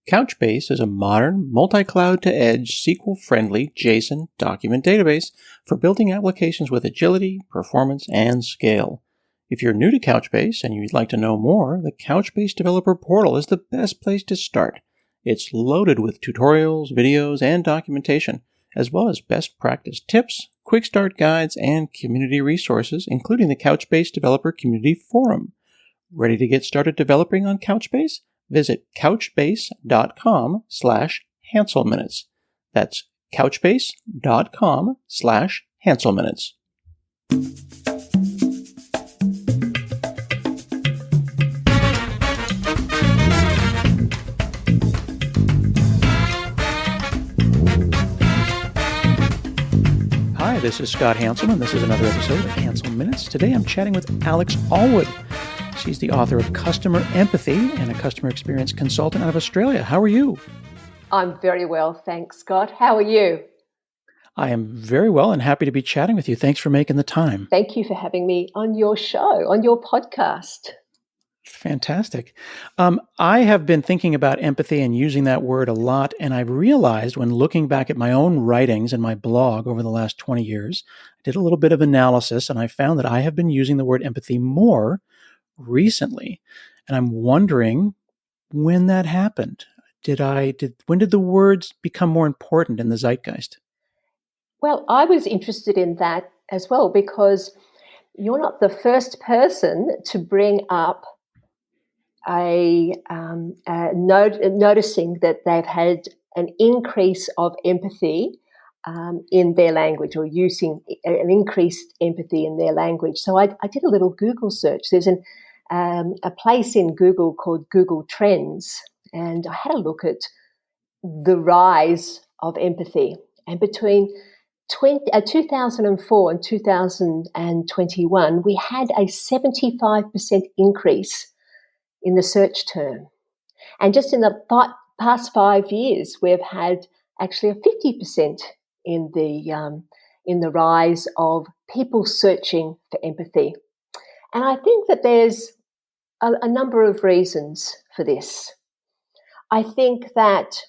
Couchbase is a modern, multi-cloud-to-edge, SQL-friendly JSON document database for building applications with agility, performance, and scale. If you're new to Couchbase and you'd like to know more, the Couchbase Developer Portal is the best place to start. It's loaded with tutorials, videos, and documentation, as well as best practice tips, quick start guides, and community resources, including the Couchbase Developer Community Forum. Ready to get started developing on Couchbase? Visit couchbase.com/HanselMinutes. That's couchbase.com/HanselMinutes. Hi, this is Scott Hansel, and this is another episode of Hansel Minutes. Today I'm chatting with Alex Allwood. She's the author of Customer Empathy and a customer experience consultant out of Australia. How are you? I'm very well, thanks, Scott. How are you? I am very well and happy to be chatting with you. Thanks for making the time. Thank you for having me on your show, on your podcast. Fantastic. I have been thinking about empathy and using that word a lot, and I've realized when looking back at my own writings and my blog over the last 20 years, I did a little bit of analysis, and I found that I have been using the word empathy more recently. And I'm wondering when that happened. When did the words become more important in the zeitgeist? Well, I was interested in that as well because you're not the first person to bring up noticing that they've had an increase of empathy in their language, or using an increased empathy in their language. So I did a little Google search. There's a place in Google called Google Trends, and I had a look at the rise of empathy. And between 2004 and 2021, we had a 75% increase in the search term. And just in the past 5 years, we've had actually a 50% in the rise of people searching for empathy. And I think that there's a number of reasons for this. I think that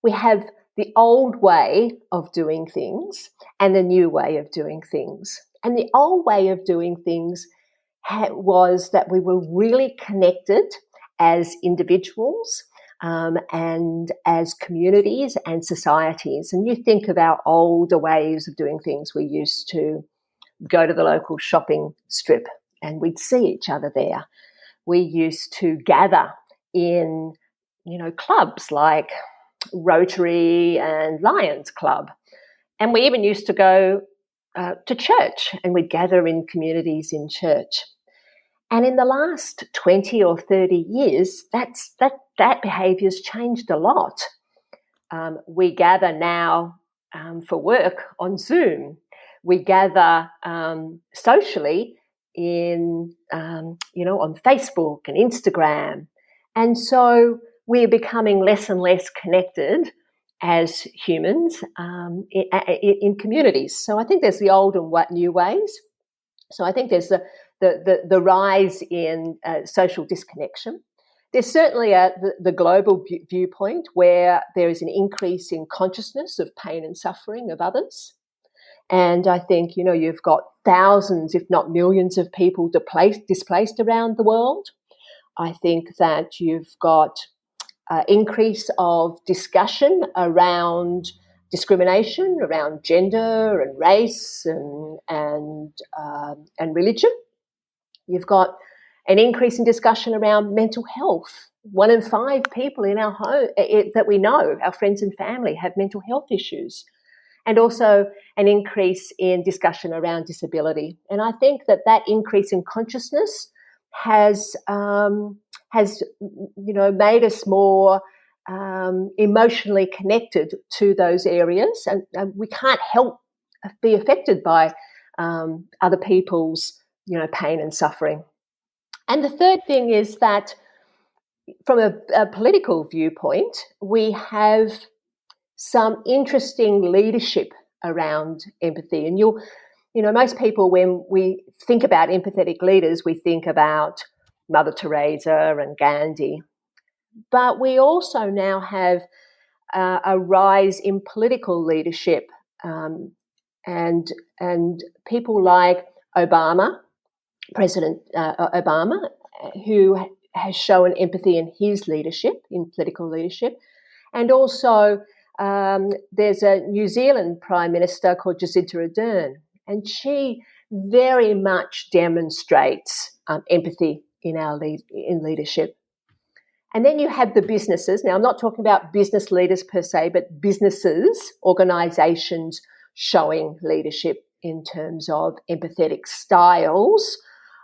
we have the old way of doing things and the new way of doing things. And the old way of doing things was that we were really connected as individuals and as communities and societies. And you think of our older ways of doing things. We used to go to the local shopping strip and we'd see each other there. We used to gather in, clubs like Rotary and Lions Club. And we even used to go to church, and we'd gather in communities in church. And in the last 20 or 30 years, that behaviour's changed a lot. We gather now for work on Zoom. We gather socially on Facebook and Instagram. And so we're becoming less and less connected as humans in communities. So I think there's the old and new ways. So I think there's the rise in social disconnection. There's certainly the global viewpoint where there is an increase in consciousness of pain and suffering of others. And I think, you've got thousands, if not millions of people displaced around the world. I think that you've got increase of discussion around discrimination, around gender and race and religion. You've got an increase in discussion around mental health. 1 in 5 people in our home that we know, our friends and family, have mental health issues. And also an increase in discussion around disability. And I think that increase in consciousness has made us more emotionally connected to those areas, and we can't help be affected by other people's pain and suffering. And the third thing is that from a political viewpoint, we have some interesting leadership around empathy. And most people, when we think about empathetic leaders, we think about Mother Teresa and Gandhi. But we also now have a rise in political leadership, and people like Obama, President Obama, who has shown empathy in his leadership, in political leadership. And also there's a New Zealand Prime Minister called Jacinda Ardern, and she very much demonstrates empathy in in leadership. And then you have the businesses. Now, I'm not talking about business leaders per se, but businesses, organisations showing leadership in terms of empathetic styles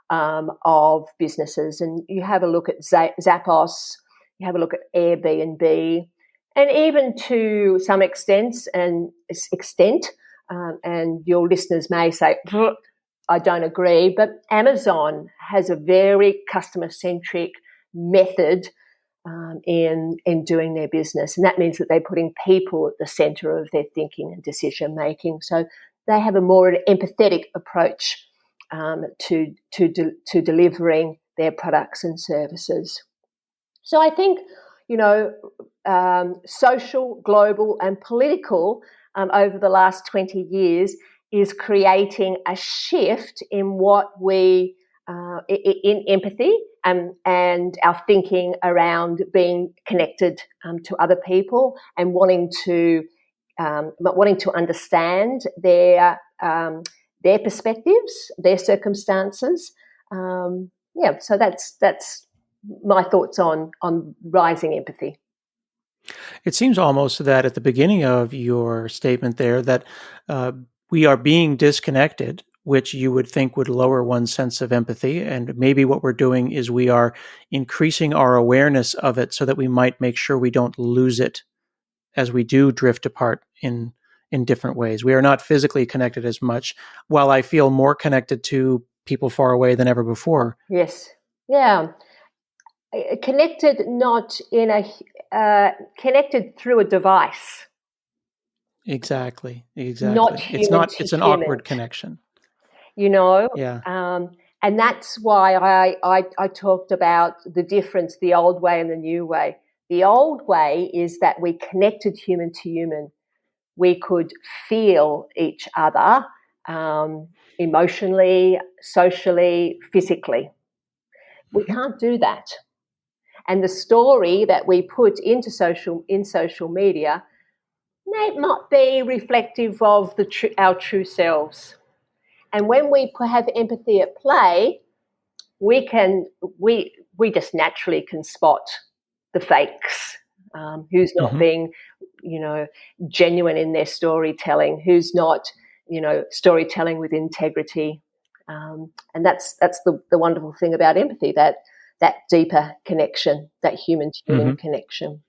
of businesses. And you have a look at Zappos, you have a look at Airbnb, and even to some extent, and your listeners may say, I don't agree, but Amazon has a very customer-centric method in doing their business, and that means that they're putting people at the centre of their thinking and decision making. So they have a more empathetic approach to delivering their products and services. So I think, social, global, and political over the last 20 years is creating a shift in what we in empathy and our thinking around being connected to other people and wanting to understand their perspectives, their circumstances. So that's my thoughts on rising empathy. It seems almost that at the beginning of your statement there that we are being disconnected, which you would think would lower one's sense of empathy. And maybe what we're doing is we are increasing our awareness of it so that we might make sure we don't lose it as we do drift apart in different ways. We are not physically connected as much, while I feel more connected to people far away than ever before. Yes. Yeah. Connected, not in a connected through a device. Exactly. Not human to it's an human. awkward connection. Yeah. And that's why I talked about the difference, the old way and the new way. The old way is that we connected human to human. We could feel each other emotionally, socially, physically. We can't do that. And the story that we put into social media may not be reflective of our true selves. And when we have empathy at play, we just naturally can spot the fakes, who's not being, genuine in their storytelling, who's not, storytelling with integrity. And that's the wonderful thing about empathy, that deeper connection, that human to human connection.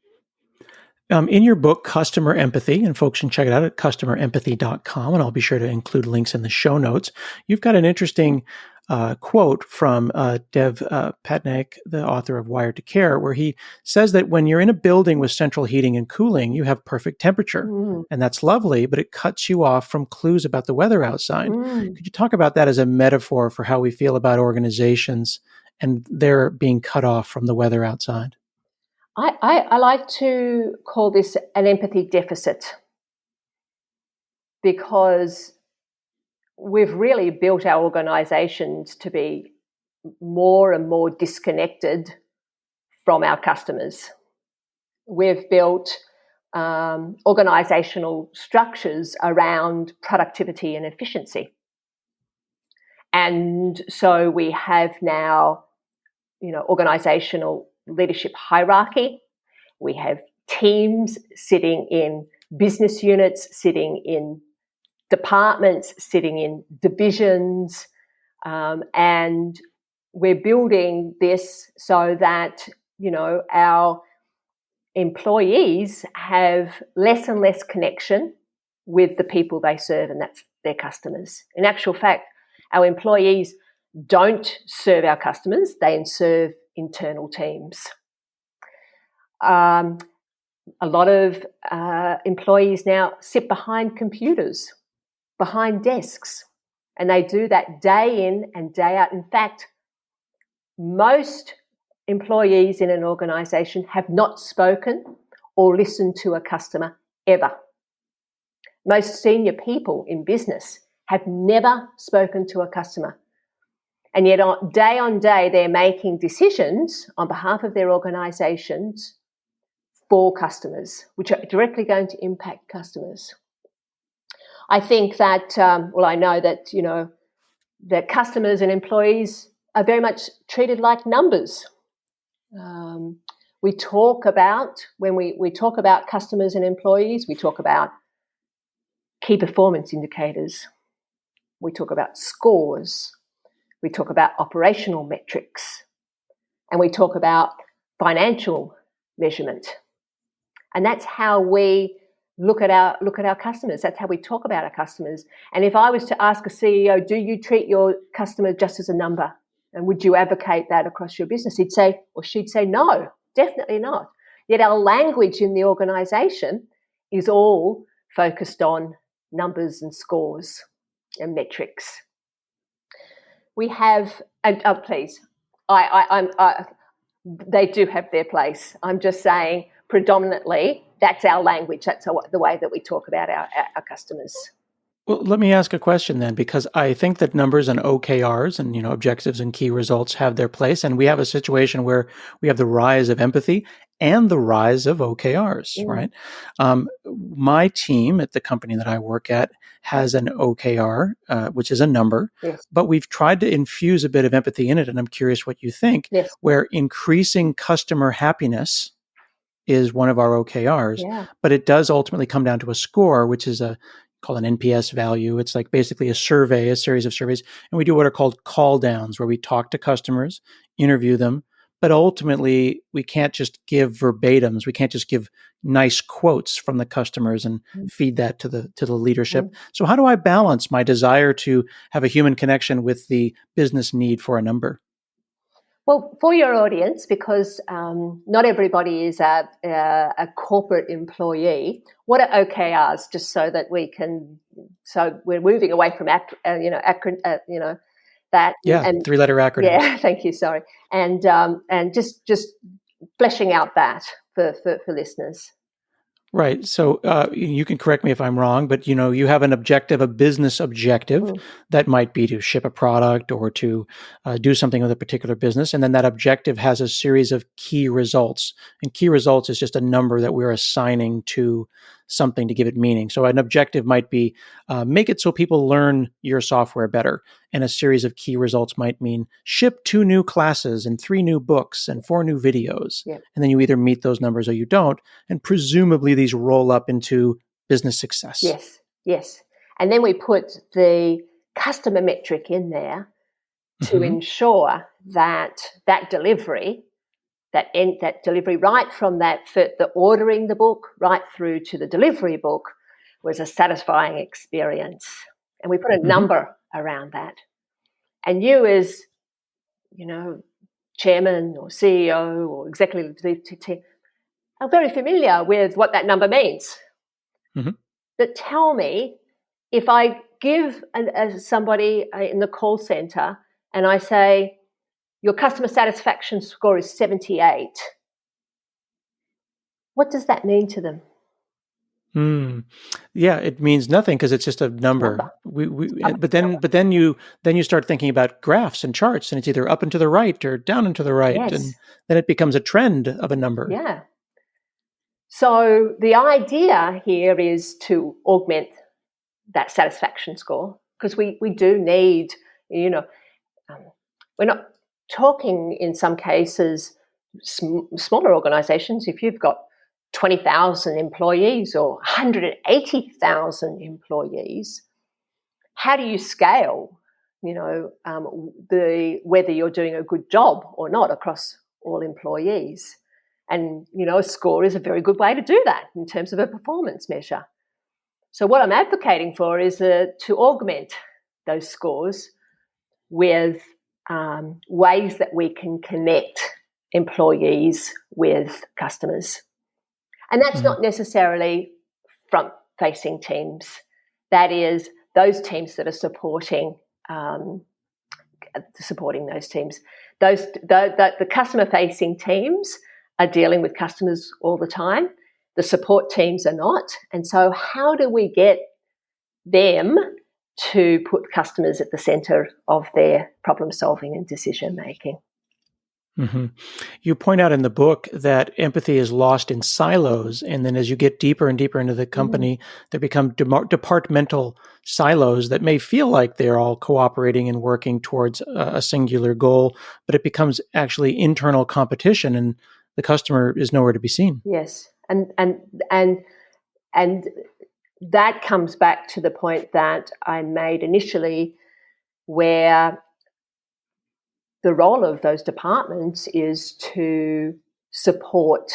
In your book, Customer Empathy, and folks can check it out at customerempathy.com, and I'll be sure to include links in the show notes. You've got an interesting quote from Dev Patnaik, the author of Wired to Care, where he says that when you're in a building with central heating and cooling, you have perfect temperature. And that's lovely, but it cuts you off from clues about the weather outside. Could you talk about that as a metaphor for how we feel about organizations and they're being cut off from the weather outside? I like to call this an empathy deficit, because we've really built our organisations to be more and more disconnected from our customers. We've built organisational structures around productivity and efficiency. And so we have now, organisational leadership hierarchy. We have teams sitting in business units, sitting in departments, sitting in divisions, and we're building this so that, our employees have less and less connection with the people they serve, and that's their customers. In actual fact, our employees don't serve our customers, they serve internal teams. A lot of employees now sit behind computers, behind desks, and they do that day in and day out. In fact, most employees in an organisation have not spoken or listened to a customer ever. Most senior people in business have never spoken to a customer. And yet on day, they're making decisions on behalf of their organisations for customers, which are directly going to impact customers. I think that, I know that, that customers and employees are very much treated like numbers. We talk about, when we talk about customers and employees, we talk about key performance indicators. We talk about scores. We talk about operational metrics. And we talk about financial measurement. And that's how we look at our customers. That's how we talk about our customers. And if I was to ask a CEO, do you treat your customer just as a number? And would you advocate that across your business? He'd say, or she'd say, no, definitely not. Yet our language in the organisation is all focused on numbers and scores and metrics. We have, and please, they do have their place. I'm just saying, predominantly, that's our language. That's the way that we talk about our customers. Well, let me ask a question then, because I think that numbers and OKRs and, objectives and key results have their place. And we have a situation where we have the rise of empathy and the rise of OKRs, right? My team at the company that I work at has an OKR, which is a number, yes. But we've tried to infuse a bit of empathy in it. And I'm curious what you think, yes. Where increasing customer happiness is one of our OKRs, but it does ultimately come down to a score, which is called an NPS value. It's like basically a survey, a series of surveys. And we do what are called call downs, where we talk to customers, interview them, but ultimately we can't just give verbatims. We can't just give nice quotes from the customers and feed that to the leadership. So how do I balance my desire to have a human connection with the business need for a number? Well, for your audience, because not everybody is a corporate employee, what are OKRs? Just so that we're moving away from that. Yeah, and 3-letter acronyms. Yeah, thank you. Sorry, and just fleshing out that for listeners. Right. So you can correct me if I'm wrong, but you have an objective, a business objective that might be to ship a product or to do something with a particular business. And then that objective has a series of key results. And key results is just a number that we're assigning to something to give it meaning. So an objective might be make it so people learn your software better. And a series of key results might mean ship 2 new classes and 3 new books and 4 new videos. Yep. And then you either meet those numbers or you don't. And presumably these roll up into business success. Yes. And then we put the customer metric in there to ensure that delivery, that delivery right from the ordering the book right through to the delivery book was a satisfying experience. And we put a number around that. And you as, chairman or CEO or executive team are very familiar with what that number means. But tell me, if I give somebody in the call center and I say, your customer satisfaction score is 78, what does that mean to them? Yeah, it means nothing because it's just a number. But then you start thinking about graphs and charts, and it's either up and to the right or down and to the right, and then it becomes a trend of a number. Yeah. So the idea here is to augment that satisfaction score, because we do need, we're not talking in some cases smaller organizations. If you've got 20,000 employees or 180,000 employees, how do you scale, whether you're doing a good job or not across all employees? And, a score is a very good way to do that in terms of a performance measure. So what I'm advocating for is to augment those scores with ways that we can connect employees with customers. And that's not necessarily front-facing teams. That is those teams that are supporting those teams. the customer-facing teams are dealing with customers all the time. The support teams are not. And so how do we get them to put customers at the centre of their problem-solving and decision-making? Mm-hmm. You point out in the book that empathy is lost in silos, and then as you get deeper and deeper into the company, there become departmental silos that may feel like they're all cooperating and working towards a singular goal, but it becomes actually internal competition, and the customer is nowhere to be seen. Yes, and that comes back to the point that I made initially, where the role of those departments is to support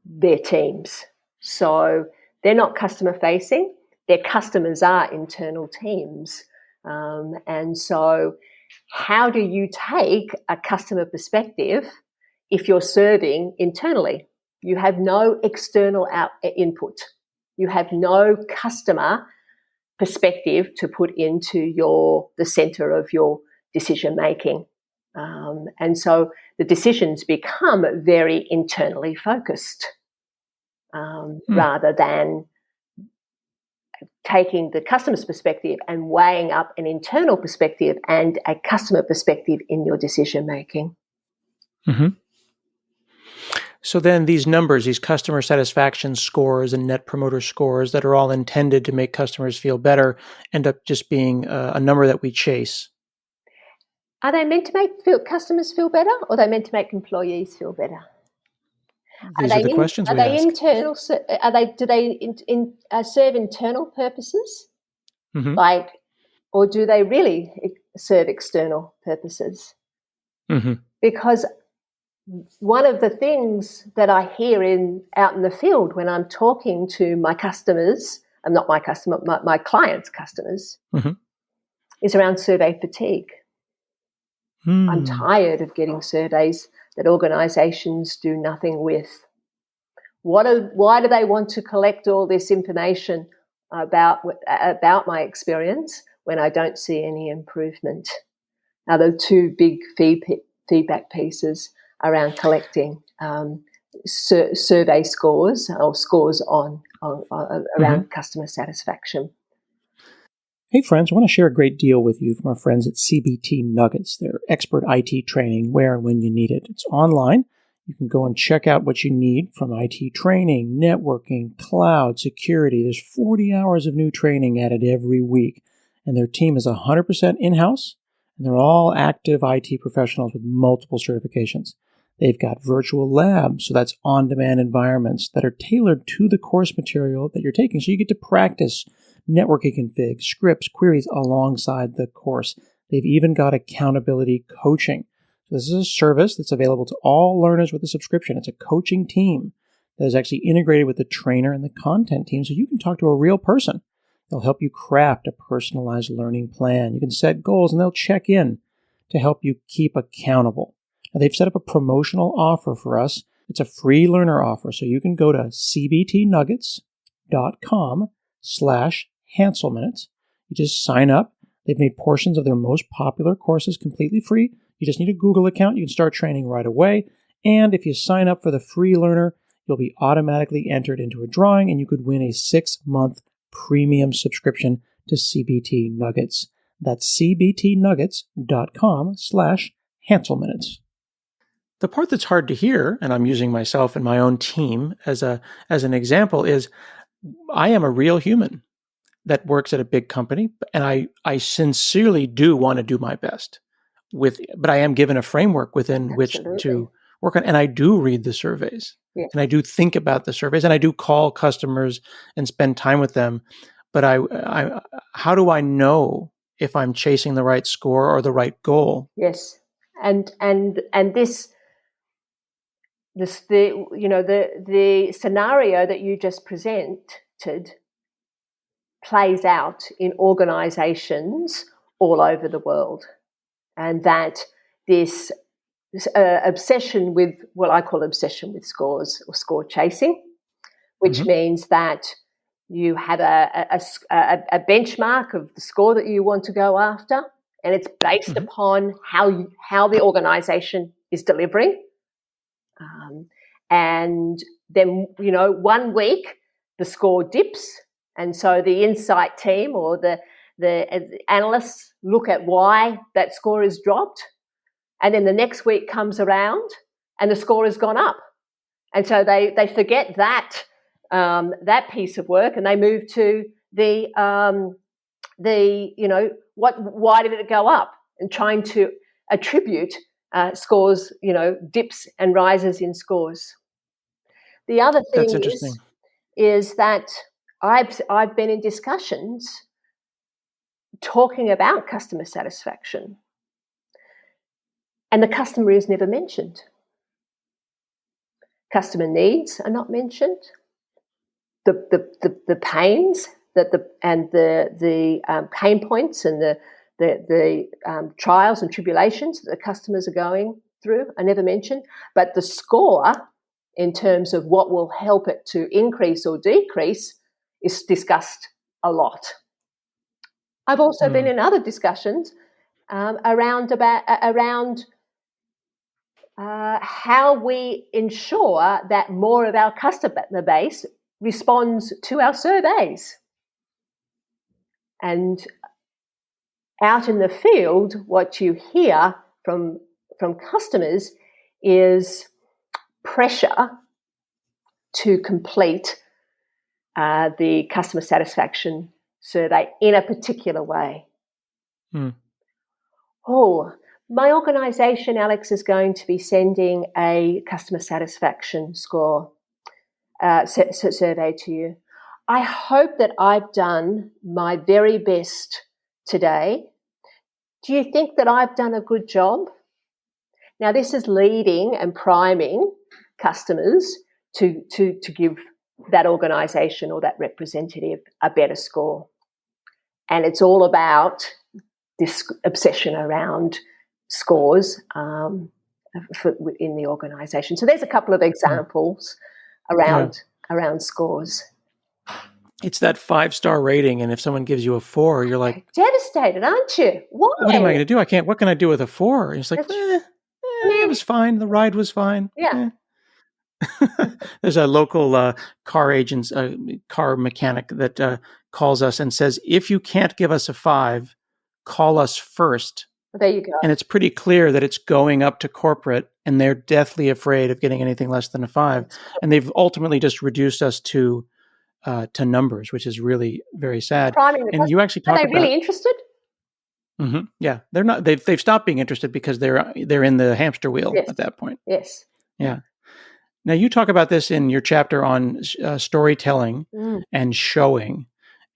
their teams. So they're not customer facing, their customers are internal teams. And so how do you take a customer perspective if you're serving internally? You have no external input. You have no customer perspective to put into the center of your decision making. And so the decisions become very internally focused, rather than taking the customer's perspective and weighing up an internal perspective and a customer perspective in your decision making. Mm-hmm. So then these numbers, these customer satisfaction scores and net promoter scores that are all intended to make customers feel better, end up just being a number that we chase. Are they meant to make customers feel better, or are they meant to make employees feel better? These are the questions we ask. Internal? Do they serve internal purposes, or do they really serve external purposes? Mm-hmm. Because one of the things that I hear out in the field when I'm talking to my customers, and not my customer, my clients' customers, is around survey fatigue. I'm tired of getting surveys that organisations do nothing with. Why do they want to collect all this information about my experience when I don't see any improvement? Now, the two big feedback pieces around collecting survey scores or scores on around customer satisfaction. Hey friends, I want to share a great deal with you from our friends at CBT Nuggets. They're expert IT training where and when you need it. It's online. You can go and check out what you need from IT training, networking, cloud, security. There's 40 hours of new training added every week. And their team is 100% in-house, and they're all active IT professionals with multiple certifications. They've got virtual labs, so that's on-demand environments that are tailored to the course material that you're taking. So you get to practice networking config, scripts, queries alongside the course. They've even got accountability coaching. So this is a service that's available to all learners with a subscription. It's a coaching team that is actually integrated with the trainer and the content team, so you can talk to a real person. They'll help you craft a personalized learning plan. You can set goals, and they'll check in to help you keep accountable. Now, they've set up a promotional offer for us. It's a free learner offer, so you can go to cbtnuggets.com/Hansel Minutes. You just sign up. They've made portions of their most popular courses completely free. You just need a Google account. You can start training right away. And if you sign up for the free learner, you'll be automatically entered into a drawing, and you could win a 6-month premium subscription to CBT Nuggets. That's cbtnuggets.com/Hansel Minutes. The part that's hard to hear, and I'm using myself and my own team as an example, is I am a real human that works at a big company, and I sincerely do want to do my best but I am given a framework within which to work on, and I do read the surveys, and I do think about the surveys, and I do call customers and spend time with them. But I how do I know if I'm chasing the right score or the right goal? Yes, and this the scenario that you just presented plays out in organisations all over the world, and that this obsession with what I call obsession with scores or score chasing, which means that you have a benchmark of the score that you want to go after, and it's based upon how the organisation is delivering. And then, 1 week the score dips, and so the insight team or the analysts look at why that score is dropped, and then the next week comes around and the score has gone up, and so they forget that piece of work, and they move to why did it go up, and trying to attribute scores, dips and rises in scores. The other That's thing interesting. is that I've been in discussions talking about customer satisfaction, and the customer is never mentioned. Customer needs are not mentioned. The pains the pain points and the trials and tribulations that the customers are going through are never mentioned. But the score, in terms of what will help it to increase or decrease, is discussed a lot. I've also been in other discussions around how we ensure that more of our customer base responds to our surveys. And out in the field, what you hear from customers is pressure to complete the customer satisfaction survey in a particular way. Oh, my organisation, Alex, is going to be sending a customer satisfaction score survey to you. I hope that I've done my very best today. Do you think that I've done a good job? Now, this is leading and priming customers to give that organisation or that representative a better score. And it's all about this obsession around scores in the organisation. So there's a couple of examples around scores. It's that 5-star rating, and if someone gives you a 4, you're like devastated, aren't you? Why? What am I going to do? What can I do with a 4? And it's like, it was fine. The ride was fine. Yeah. There's a local car mechanic that calls us and says, if you can't give us a 5, call us first. Well, there you go. And it's pretty clear that it's going up to corporate, and they're deathly afraid of getting anything less than a 5. And they've ultimately just reduced us to numbers, which is really very sad. And you actually talk about. Are they really interested? Mm-hmm, yeah, they're not. They've stopped being interested because they're in the hamster wheel at that point. Yes. Yeah. Now you talk about this in your chapter on storytelling and showing,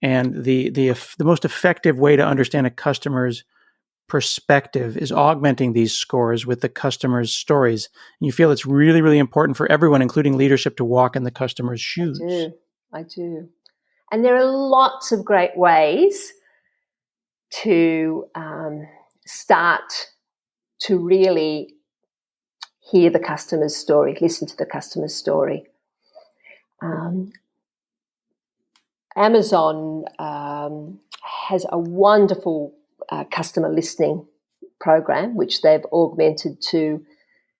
and the most effective way to understand a customer's perspective is augmenting these scores with the customer's stories. And you feel it's really, really important for everyone, including leadership, to walk in the customer's shoes. I do. And there are lots of great ways to start to really hear the customer's story, listen to the customer's story. Amazon has a wonderful customer listening program, which they've augmented to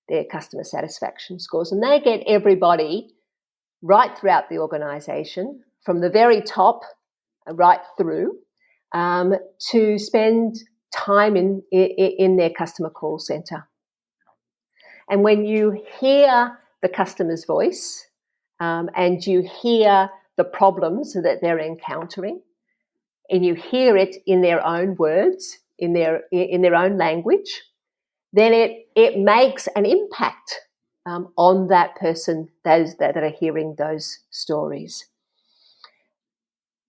their customer satisfaction scores. And they get everybody right throughout the organisation, from the very top right through, to spend time in their customer call centre. And when you hear the customer's voice and you hear the problems that they're encountering, and you hear it in their own words, in their own language, then it makes an impact on that person, those that are hearing those stories.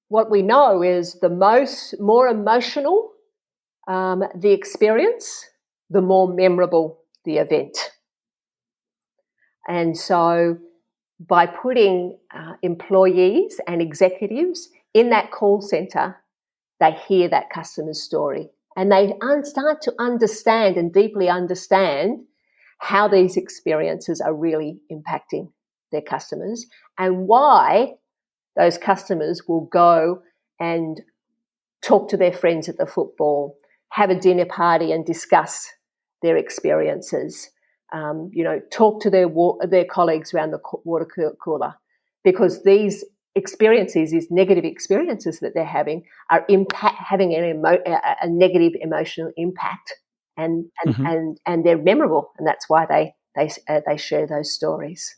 What we know is the more emotional the experience, the more memorable the event. And so by putting employees and executives in that call centre, they hear that customer's story, and they start to understand and deeply understand how these experiences are really impacting their customers, and why those customers will go and talk to their friends at the football, have a dinner party and discuss their experiences. Talk to their colleagues around the water cooler, because these experiences, these negative experiences that they're having, are having a negative emotional impact, and they're memorable, and that's why they share those stories.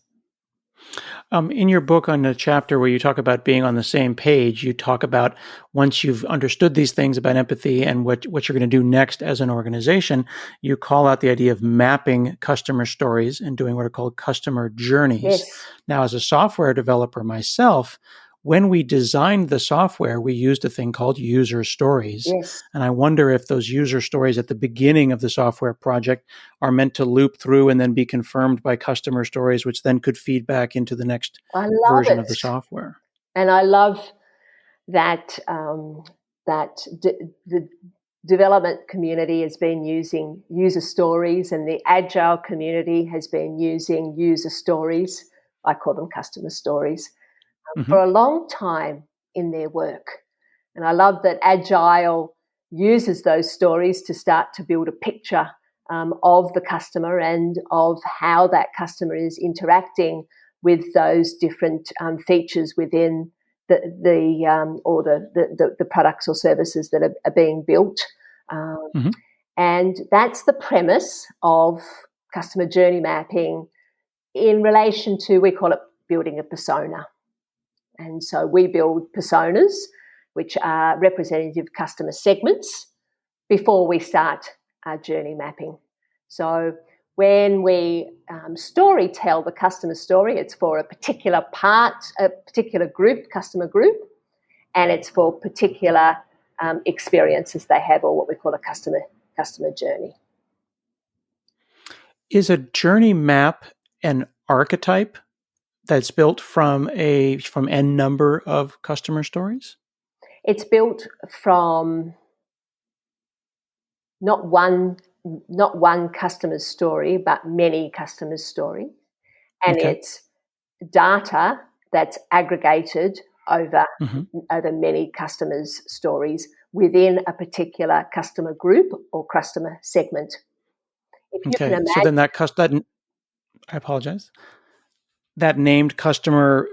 In your book, on the chapter where you talk about being on the same page, you talk about once you've understood these things about empathy and what you're going to do next as an organization, you call out the idea of mapping customer stories and doing what are called customer journeys. Yes. Now, as a software developer myself, when we designed the software, we used a thing called user stories. Yes. And I wonder if those user stories at the beginning of the software project are meant to loop through and then be confirmed by customer stories, which then could feed back into the next version of the software. And I love that the development community has been using user stories, and the agile community has been using user stories. I call them customer stories. For a long time in their work. And I love that Agile uses those stories to start to build a picture of the customer and of how that customer is interacting with those different features within the products or services that are being built. And that's the premise of customer journey mapping in relation to, we call it building a persona. And so we build personas, which are representative customer segments, before we start our journey mapping. So when we story tell the customer story, it's for a particular group, customer group, and it's for particular experiences they have, or what we call a customer journey. Is a journey map an archetype that's built from n number of customer stories? It's built from not one customer's story, but many customers' story, and it's data that's aggregated over many customers' stories within a particular customer group or customer segment. If you can imagine, so then I apologize. That named customer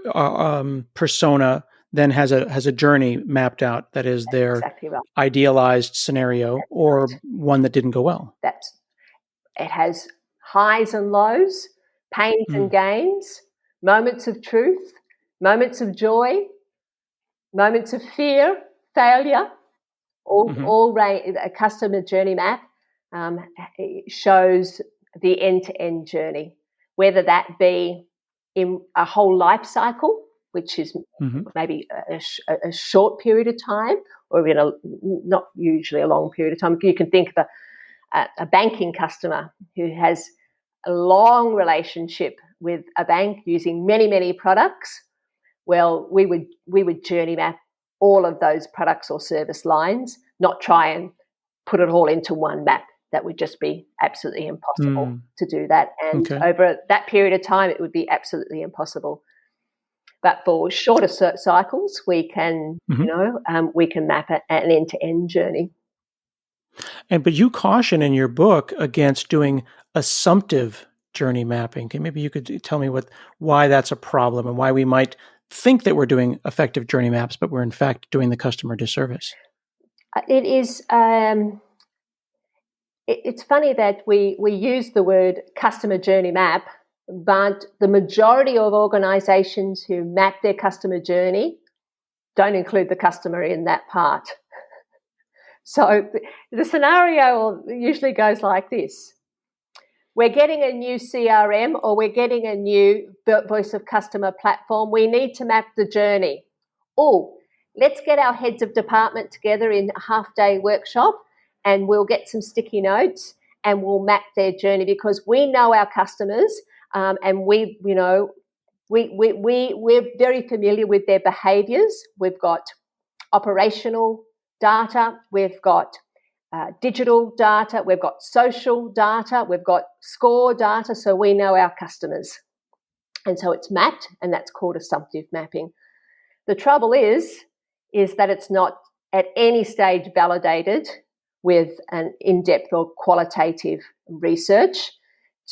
persona then has a journey mapped out that is their exactly right. Idealized scenario, that's or right. One that didn't go well. It has highs and lows, pains and gains, moments of truth, moments of joy, moments of fear, failure. A customer journey map shows the end-to-end journey, whether that be in a whole life cycle, which is maybe a short period of time, or not usually a long period of time. You can think of a banking customer who has a long relationship with a bank using many, many products. Well, we would journey map all of those products or service lines, not try and put it all into one map. That would just be absolutely impossible to do that. And over that period of time, it would be absolutely impossible. But for shorter cycles, we can, we can map an end-to-end journey. But you caution in your book against doing assumptive journey mapping. Maybe you could tell me why that's a problem and why we might think that we're doing effective journey maps, but we're in fact doing the customer disservice. It is. It's funny that we use the word customer journey map, but the majority of organizations who map their customer journey don't include the customer in that part. So the scenario usually goes like this. We're getting a new CRM, or we're getting a new voice of customer platform. We need to map the journey. Oh, let's get our heads of department together in a half-day workshop, and we'll get some sticky notes and we'll map their journey, because we know our customers, and we're very familiar with their behaviours. We've got operational data, we've got digital data, we've got social data, we've got score data, so we know our customers. And so it's mapped, and that's called assumptive mapping. The trouble is that it's not at any stage validated with an in-depth or qualitative research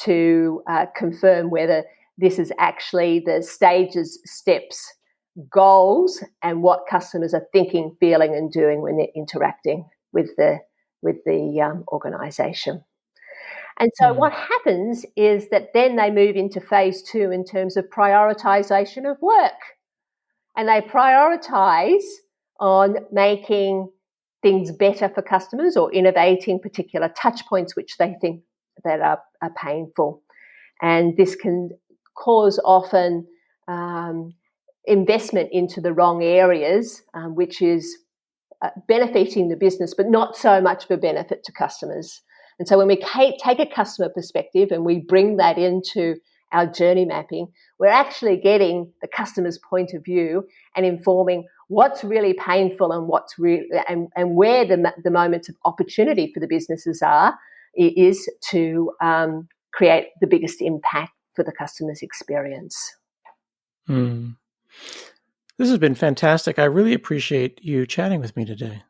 to confirm whether this is actually the stages, steps, goals, and what customers are thinking, feeling, and doing when they're interacting with the organisation. And so what happens is that then they move into phase 2 in terms of prioritisation of work. And they prioritise on making things better for customers or innovating particular touch points which they think that are painful. And this can cause often investment into the wrong areas, which is benefiting the business, but not so much of a benefit to customers. And so when we take a customer perspective and we bring that into our journey mapping, we're actually getting the customer's point of view and informing what's really painful and what's and where the moments of opportunity for the businesses is to create the biggest impact for the customer's experience. This has been fantastic. I really appreciate you chatting with me today.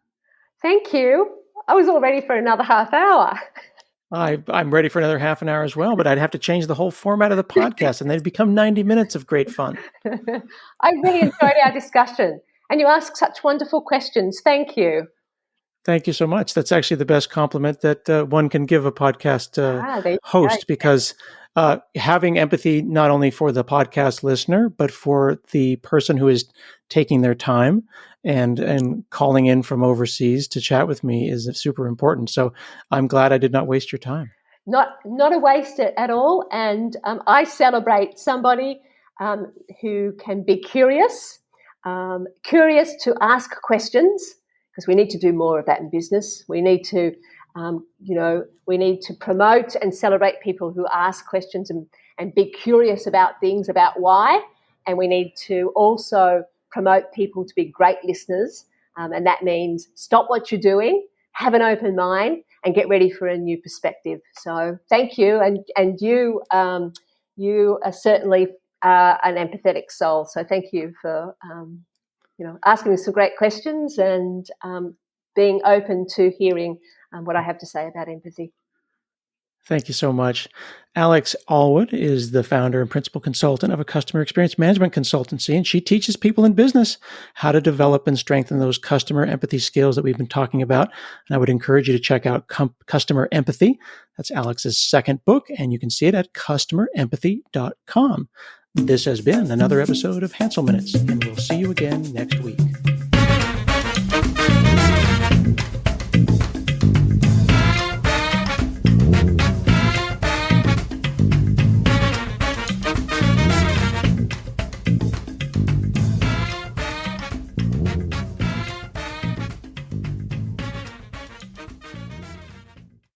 Thank you. I was all ready for another half hour. I'm ready for another half an hour as well, but I'd have to change the whole format of the podcast and then it'd become 90 minutes of great fun. I really enjoyed our discussion and you asked such wonderful questions. Thank you. Thank you so much. That's actually the best compliment that one can give a podcast host, because having empathy not only for the podcast listener, but for the person who is taking their time and calling in from overseas to chat with me is super important. So I'm glad I did not waste your time. Not a waste at all. And I celebrate somebody who can be curious to ask questions, because we need to do more of that in business. We need to, we need to promote and celebrate people who ask questions and be curious about things, about why. And we need to also promote people to be great listeners. And that means stop what you're doing, have an open mind, and get ready for a new perspective. So thank you. And you are certainly an empathetic soul. So thank you for asking me some great questions and being open to hearing what I have to say about empathy. Thank you so much. Alex Allwood is the founder and principal consultant of a customer experience management consultancy, and she teaches people in business how to develop and strengthen those customer empathy skills that we've been talking about. And I would encourage you to check out Customer Empathy. That's Alex's second book, and you can see it at customerempathy.com. This has been another episode of Hansel Minutes, and we'll see you again next week.